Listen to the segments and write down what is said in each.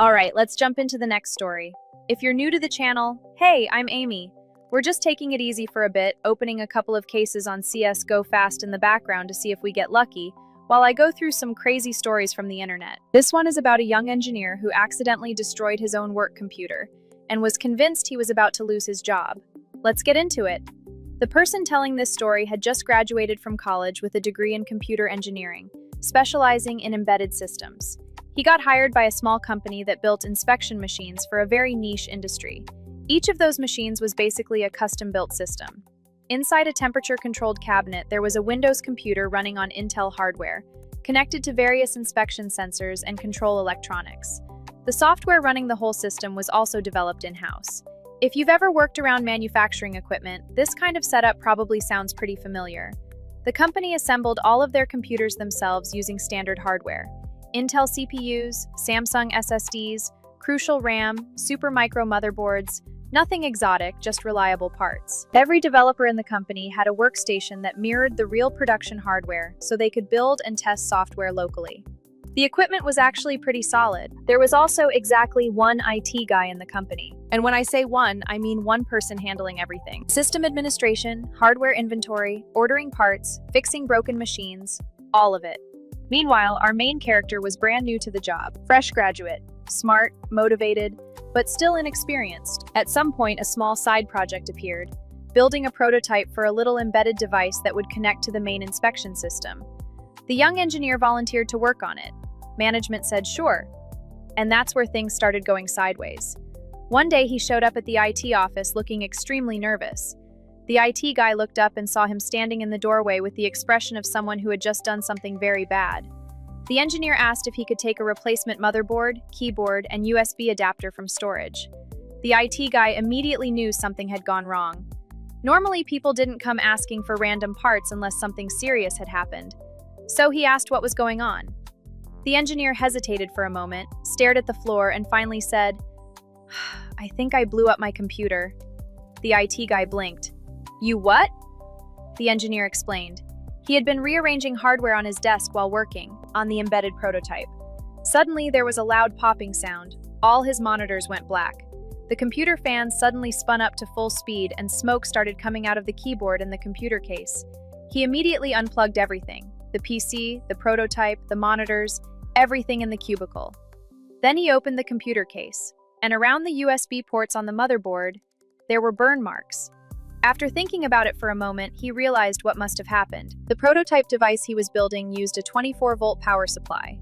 Alright, let's jump into the next story. If you're new to the channel, hey, I'm Amy. We're just taking it easy for a bit, opening a couple of cases on CSGOFAST in the background to see if we get lucky, while I go through some crazy stories from the internet. This one is about a young engineer who accidentally destroyed his own work computer and was convinced he was about to lose his job. Let's get into it. The person telling this story had just graduated from college with a degree in computer engineering, specializing in embedded systems. He got hired by a small company that built inspection machines for a very niche industry. Each of those machines was basically a custom-built system. Inside a temperature-controlled cabinet, there was a Windows computer running on Intel hardware, connected to various inspection sensors and control electronics. The software running the whole system was also developed in-house. If you've ever worked around manufacturing equipment, this kind of setup probably sounds pretty familiar. The company assembled all of their computers themselves using standard hardware. Intel CPUs, Samsung SSDs, Crucial RAM, Supermicro motherboards, nothing exotic, just reliable parts. Every developer in the company had a workstation that mirrored the real production hardware, so they could build and test software locally. The equipment was actually pretty solid. There was also exactly one IT guy in the company. And when I say one, I mean one person handling everything. System administration, hardware inventory, ordering parts, fixing broken machines, all of it. Meanwhile, our main character was brand new to the job. Fresh graduate, smart, motivated, but still inexperienced. At some point, a small side project appeared, building a prototype for a little embedded device that would connect to the main inspection system. The young engineer volunteered to work on it. Management said sure, and that's where things started going sideways. One day he showed up at the IT office looking extremely nervous. The IT guy looked up and saw him standing in the doorway with the expression of someone who had just done something very bad. The engineer asked if he could take a replacement motherboard, keyboard, and USB adapter from storage. The IT guy immediately knew something had gone wrong. Normally, people didn't come asking for random parts unless something serious had happened. So he asked what was going on. The engineer hesitated for a moment, stared at the floor, and finally said, "I think I blew up my computer." The IT guy blinked. "You what?" The engineer explained. He had been rearranging hardware on his desk while working on the embedded prototype. Suddenly, there was a loud popping sound. All his monitors went black. The computer fan suddenly spun up to full speed and smoke started coming out of the keyboard and the computer case. He immediately unplugged everything: the PC, the prototype, the monitors, everything in the cubicle. Then he opened the computer case, and around the USB ports on the motherboard, there were burn marks. After thinking about it for a moment, he realized what must have happened. The prototype device he was building used a 24-volt power supply,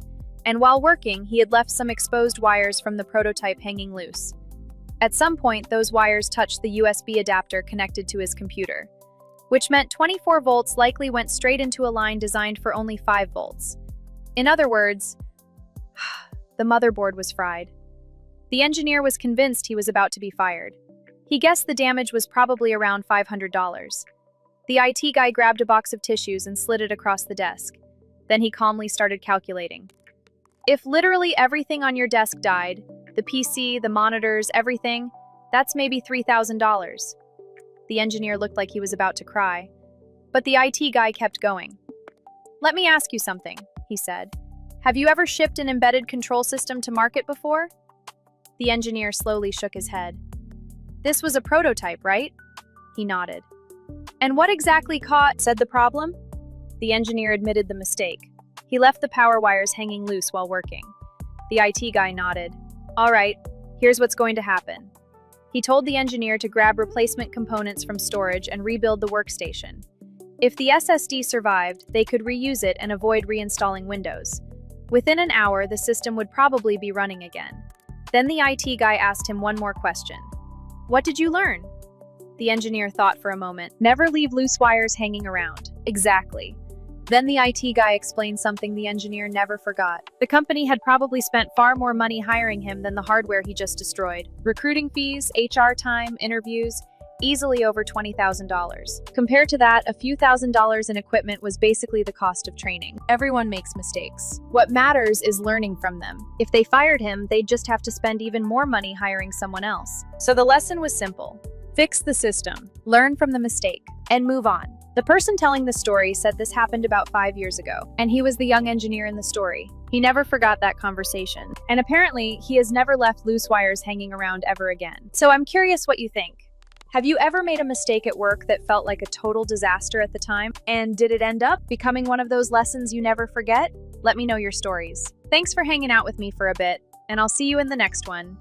and while working, he had left some exposed wires from the prototype hanging loose. At some point, those wires touched the USB adapter connected to his computer, which meant 24 volts likely went straight into a line designed for only 5 volts. In other words, the motherboard was fried. The engineer was convinced he was about to be fired. He guessed the damage was probably around $500. The IT guy grabbed a box of tissues and slid it across the desk. Then he calmly started calculating. If literally everything on your desk died, the PC, the monitors, everything, that's maybe $3,000. The engineer looked like he was about to cry. But the IT guy kept going. "Let me ask you something," he said. "Have you ever shipped an embedded control system to market before?" The engineer slowly shook his head. "This was a prototype, right?" He nodded. "And what exactly said the problem?" The engineer admitted the mistake. He left the power wires hanging loose while working. The IT guy nodded. "All right, here's what's going to happen." He told the engineer to grab replacement components from storage and rebuild the workstation. If the SSD survived, they could reuse it and avoid reinstalling Windows. Within an hour, the system would probably be running again. Then the IT guy asked him one more question. "What did you learn?" The engineer thought for a moment. "Never leave loose wires hanging around." "Exactly." Then the IT guy explained something the engineer never forgot. The company had probably spent far more money hiring him than the hardware he just destroyed. Recruiting fees, HR time, interviews, easily over $20,000. Compared to that, a few $1,000s in equipment was basically the cost of training. Everyone makes mistakes. What matters is learning from them. If they fired him, they'd just have to spend even more money hiring someone else. So the lesson was simple. Fix the system, learn from the mistake, and move on. The person telling the story said this happened about 5 years ago, and he was the young engineer in the story. He never forgot that conversation, and apparently, he has never left loose wires hanging around ever again. So I'm curious what you think. Have you ever made a mistake at work that felt like a total disaster at the time? And did it end up becoming one of those lessons you never forget? Let me know your stories. Thanks for hanging out with me for a bit, and I'll see you in the next one.